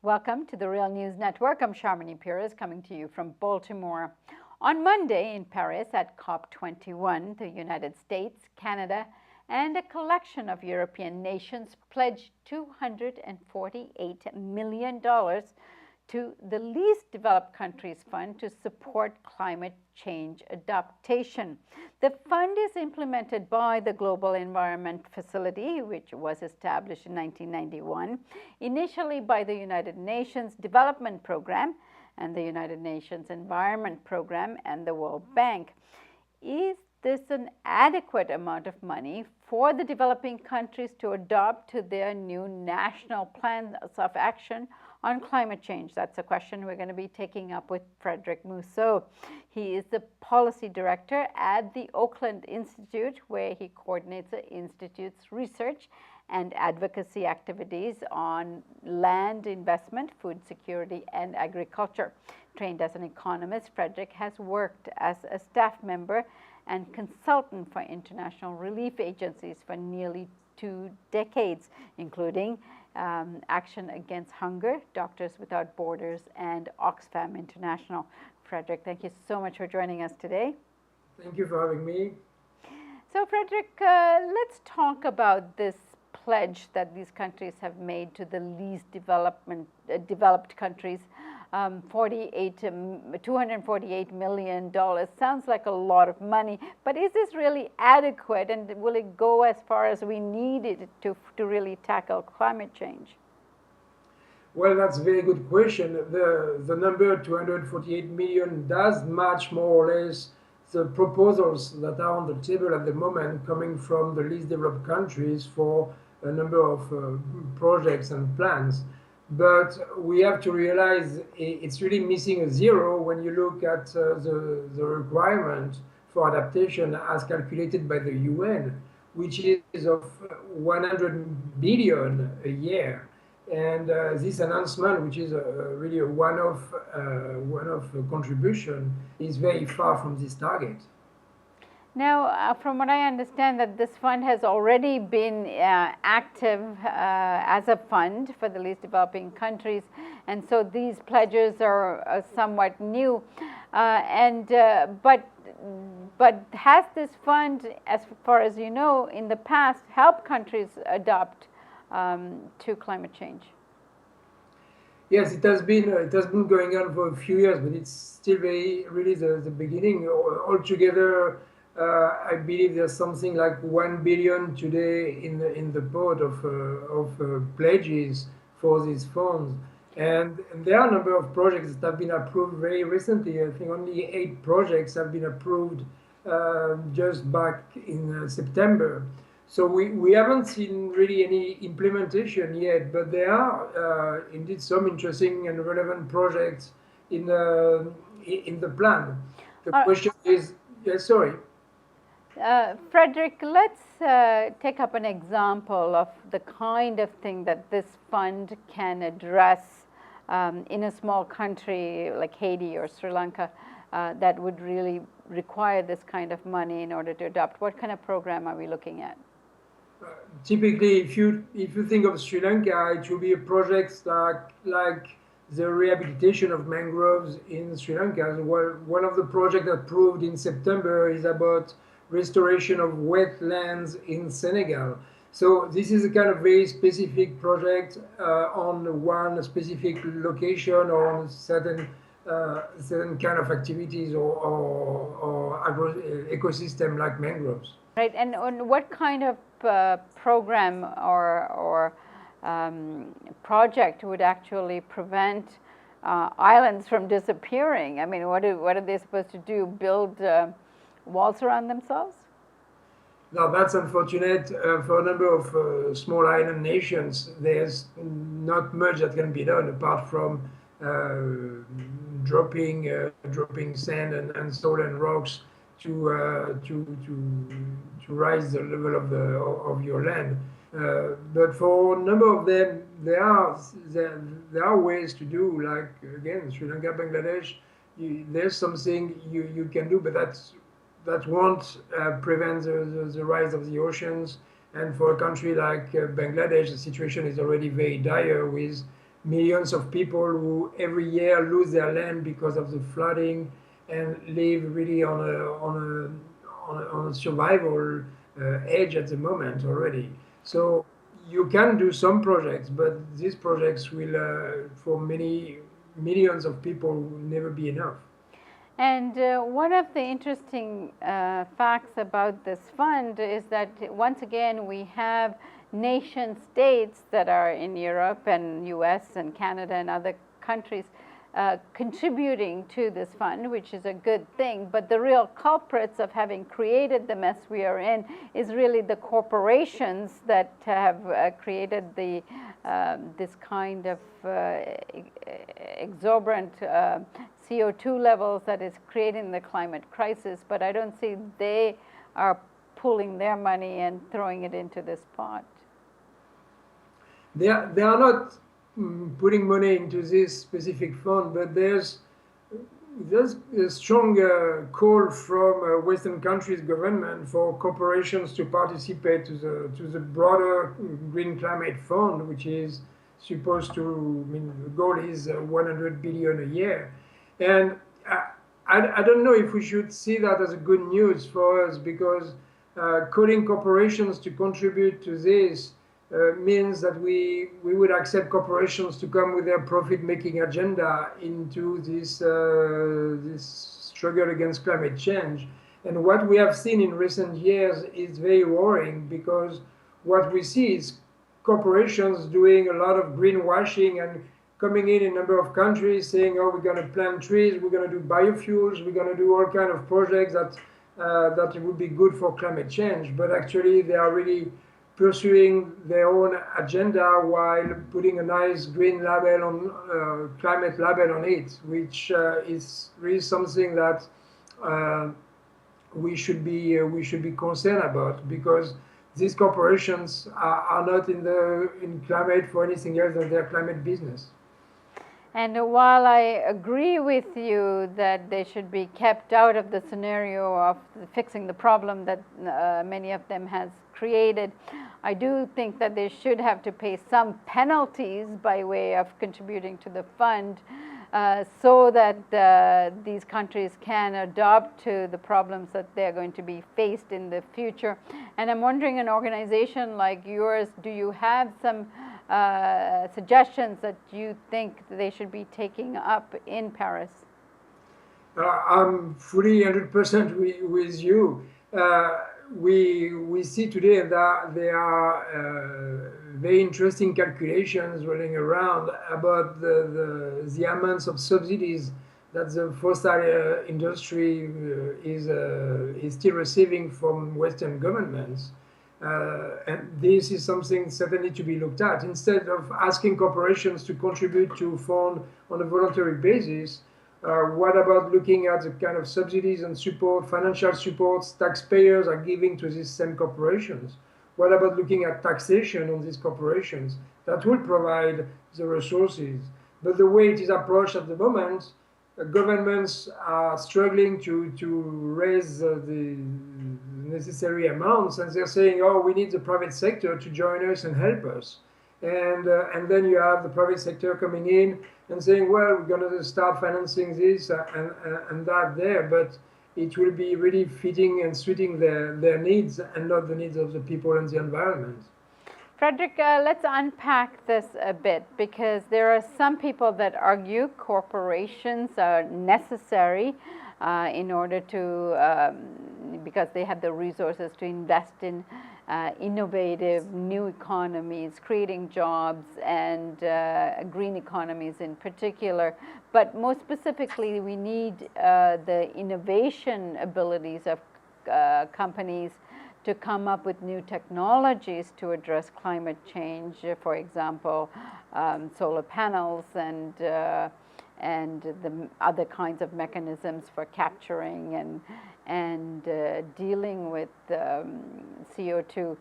Welcome to the Real News Network. I'm Sharmini Pires coming to you from Baltimore. On Monday in Paris at COP21, the United States, Canada, and a collection of European nations pledged $248 million to the Least Developed Countries Fund to support climate change adaptation. The fund is implemented by the Global Environment Facility, which was established in 1991, initially by the United Nations Development Program and the United Nations Environment Program and the World Bank. Is this an adequate amount of money for the developing countries to adopt to their new national plans of action on climate change? That's a question we're going to be taking up with Frederic Mousseau. He is the policy director at the Oakland Institute, where he coordinates the Institute's research and advocacy activities on land investment, food security, and agriculture. Trained as an economist, Frederic has worked as a staff member and consultant for international relief agencies for nearly 2 decades, including Action Against Hunger, Doctors Without Borders, and Oxfam International. Frederic, thank you so much for joining us today. Thank you for having me. So, Frederic, let's talk about this pledge that these countries have made to the least developed countries. $248 million sounds like a lot of money, but is this really adequate, and will it go as far as we need it to really tackle climate change? Well, that's a very good question. The number 248 million does match more or less the proposals that are on the table at the moment coming from the least developed countries for a number of projects and plans. But we have to realize it's really missing a zero when you look at the requirement for adaptation as calculated by the UN, which is of 100 billion a year. And this announcement, which is really a one-off contribution, is very far from this target. Now, from what I understand, that this fund has already been active as a fund for the least developing countries, and so these pledges are somewhat new. But has this fund, as far as you know, in the past, helped countries adapt to climate change? Yes, it has been going on for a few years, but it's still really the beginning. Altogether, I believe there's something like 1 billion today in the pot of pledges for these funds, and there are a number of projects that have been approved very recently. I think only 8 projects have been approved just back in September. So we haven't seen really any implementation yet, but there are indeed some interesting and relevant projects in the plan. The question is, yes, sorry. Frederic, let's take up an example of the kind of thing that this fund can address in a small country like Haiti or Sri Lanka that would really require this kind of money in order to adopt. What kind of program are we looking at? Typically, if you think of Sri Lanka, it will be projects like the rehabilitation of mangroves in Sri Lanka. One of the projects approved in September is about restoration of wetlands in Senegal. So this is a kind of very specific project on one specific location or on certain kind of activities or ecosystem like mangroves. Right, and on what kind of program or project would actually prevent islands from disappearing? I mean, what are they supposed to do? Build walls around themselves? No, that's unfortunate. For a number of small island nations, there's not much that can be done apart from dropping sand and soil and rocks to rise the level of your land. But for a number of them, there are ways to do, like again, Sri Lanka, Bangladesh. There's something you can do, but that won't prevent the rise of the oceans. And for a country like Bangladesh, the situation is already very dire with millions of people who every year lose their land because of the flooding and live really on a survival edge at the moment already. So you can do some projects, but these projects will, for many millions of people, will never be enough. And one of the interesting facts about this fund is that once again we have nation states that are in Europe and US and Canada and other countries contributing to this fund, which is a good thing. But the real culprits of having created the mess we are in is really the corporations that have created the this kind of exorbitant CO2 levels that is creating the climate crisis. But I don't see they are pulling their money and throwing it into this pot. They are not putting money into this specific fund, but there's a strong call from Western countries' government for corporations to participate to the broader Green Climate Fund, which is supposed to, the goal is 100 billion a year. And I don't know if we should see that as a good news for us, because calling corporations to contribute to this means that we would accept corporations to come with their profit-making agenda into this struggle against climate change. And what we have seen in recent years is very worrying, because what we see is corporations doing a lot of greenwashing and coming in a number of countries saying, oh, we're going to plant trees, we're going to do biofuels, we're going to do all kinds of projects that would be good for climate change. But actually, they are really pursuing their own agenda while putting a nice green label on climate label on it, which is really something that we should be concerned about, because these corporations are not in climate for anything else than their climate business. And while I agree with you that they should be kept out of the scenario of fixing the problem that many of them has created, I do think that they should have to pay some penalties by way of contributing to the fund, so that these countries can adopt to the problems that they're going to be faced in the future. And I'm wondering, an organization like yours, do you have some suggestions that you think they should be taking up in Paris? I'm fully 100% with you. We see today that there are very interesting calculations rolling around about the amounts of subsidies that the fossil industry is still receiving from Western governments. And this is something certainly to be looked at. Instead of asking corporations to contribute to fund on a voluntary basis, what about looking at the kind of subsidies and support, financial supports taxpayers are giving to these same corporations? What about looking at taxation on these corporations that will provide the resources? But the way it is approached at the moment, governments are struggling to raise the necessary amounts, and they're saying, oh, we need the private sector to join us and help us. And then you have the private sector coming in and saying, well, we're going to start financing this and that there, but it will be really fitting and suiting their needs and not the needs of the people and the environment. Frederic, let's unpack this a bit, because there are some people that argue corporations are necessary in order to, because they have the resources to invest in innovative new economies, creating jobs, and green economies in particular. But most specifically, we need the innovation abilities of companies to come up with new technologies to address climate change. For example, solar panels and the other kinds of mechanisms for capturing and dealing with CO2.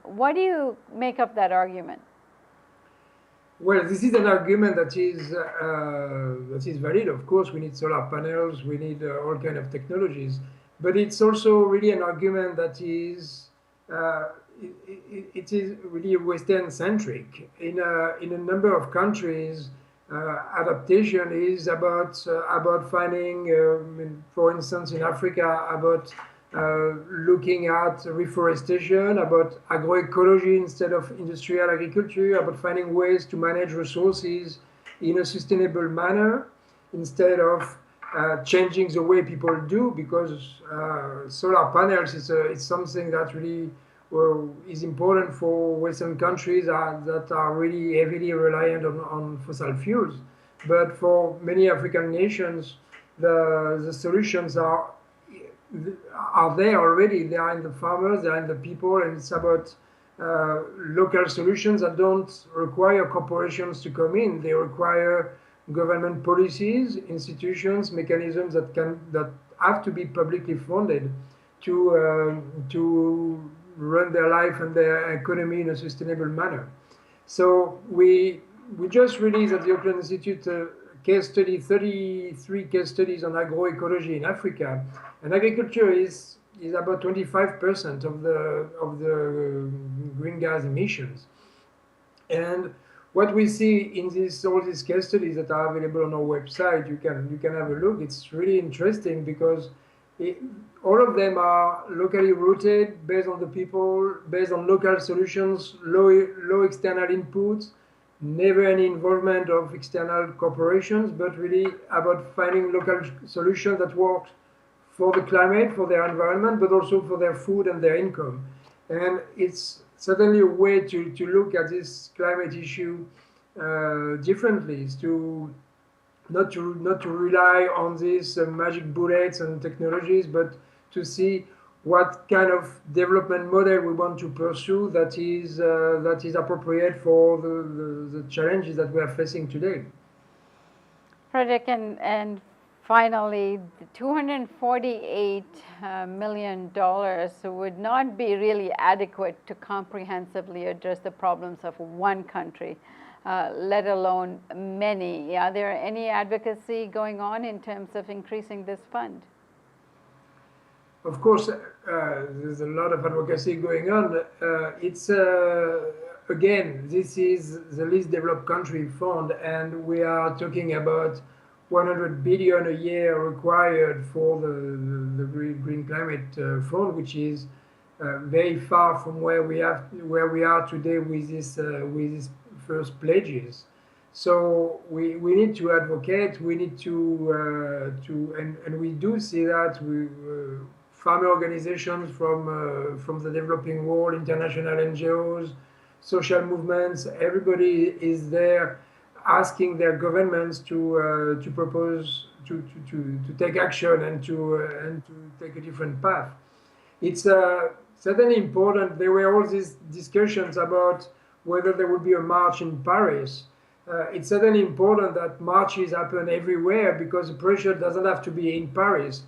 What do you make of that argument? Well, this is an argument that is valid. Of course, we need solar panels, we need all kinds of technologies, but it's also really an argument that is it is really Western-centric. In a number of countries, adaptation is about finding, for instance, in Africa, about looking at reforestation, about agroecology instead of industrial agriculture, about finding ways to manage resources in a sustainable manner instead of changing the way people do, because solar panels is something that really is important for Western countries that are really heavily reliant on fossil fuels. But for many African nations, the solutions are there already. They are in the farmers, they are in the people, and it's about local solutions that don't require corporations to come in. They require government policies, institutions, mechanisms that have to be publicly funded to run their life and their economy in a sustainable manner. So we just released at the Oakland Institute a case study, 33 case studies on agroecology in Africa, and agriculture is about 25% of the green gas emissions. And what we see in all these case studies that are available on our website, you can have a look. It's really interesting because all of them are locally rooted, based on the people, based on local solutions, low external inputs, never any involvement of external corporations, but really about finding local solutions that work for the climate, for their environment, but also for their food and their income. And it's certainly a way to look at this climate issue differently, is to not to rely on these magic bullets and technologies, but to see what kind of development model we want to pursue that is appropriate for the challenges that we are facing today. Frederic, and finally, the $248 million would not be really adequate to comprehensively address the problems of one country, let alone many. Are there any advocacy going on in terms of increasing this fund? Of course, there's a lot of advocacy going on. Again, this is the least developed country fund, and we are talking about 100 billion a year required for the Green Climate Fund, which is very far from where we are today with these first pledges. So we need to advocate. We need to and we do see that farmer organizations from the developing world, international NGOs, social movements, everybody is there asking their governments to propose to take action and to take a different path. It's certainly important. There were all these discussions about whether there would be a march in Paris. It's certainly important that marches happen everywhere, because the pressure doesn't have to be in Paris.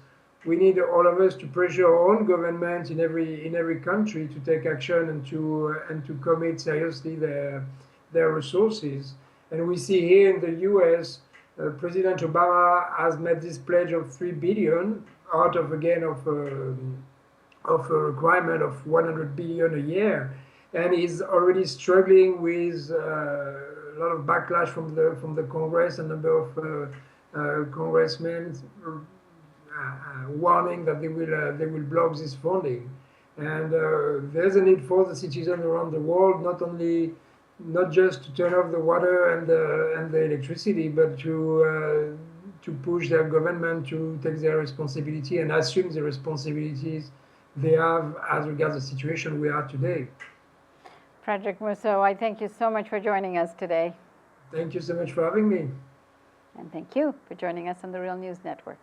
We need all of us to pressure our own government in every country to take action and to commit seriously their resources. And we see here in the U.S., President Obama has made this pledge of $3 billion out of a requirement of 100 billion a year, and he's already struggling with a lot of backlash from the Congress. A number of congressmen warning that they will block this funding. And there's a need for the citizens around the world, not just to turn off the water and the electricity, but to push their government to take their responsibility and assume the responsibilities they have as regards the situation we are today. Frederic Mousseau, I thank you so much for joining us today. Thank you so much for having me. And thank you for joining us on the Real News Network.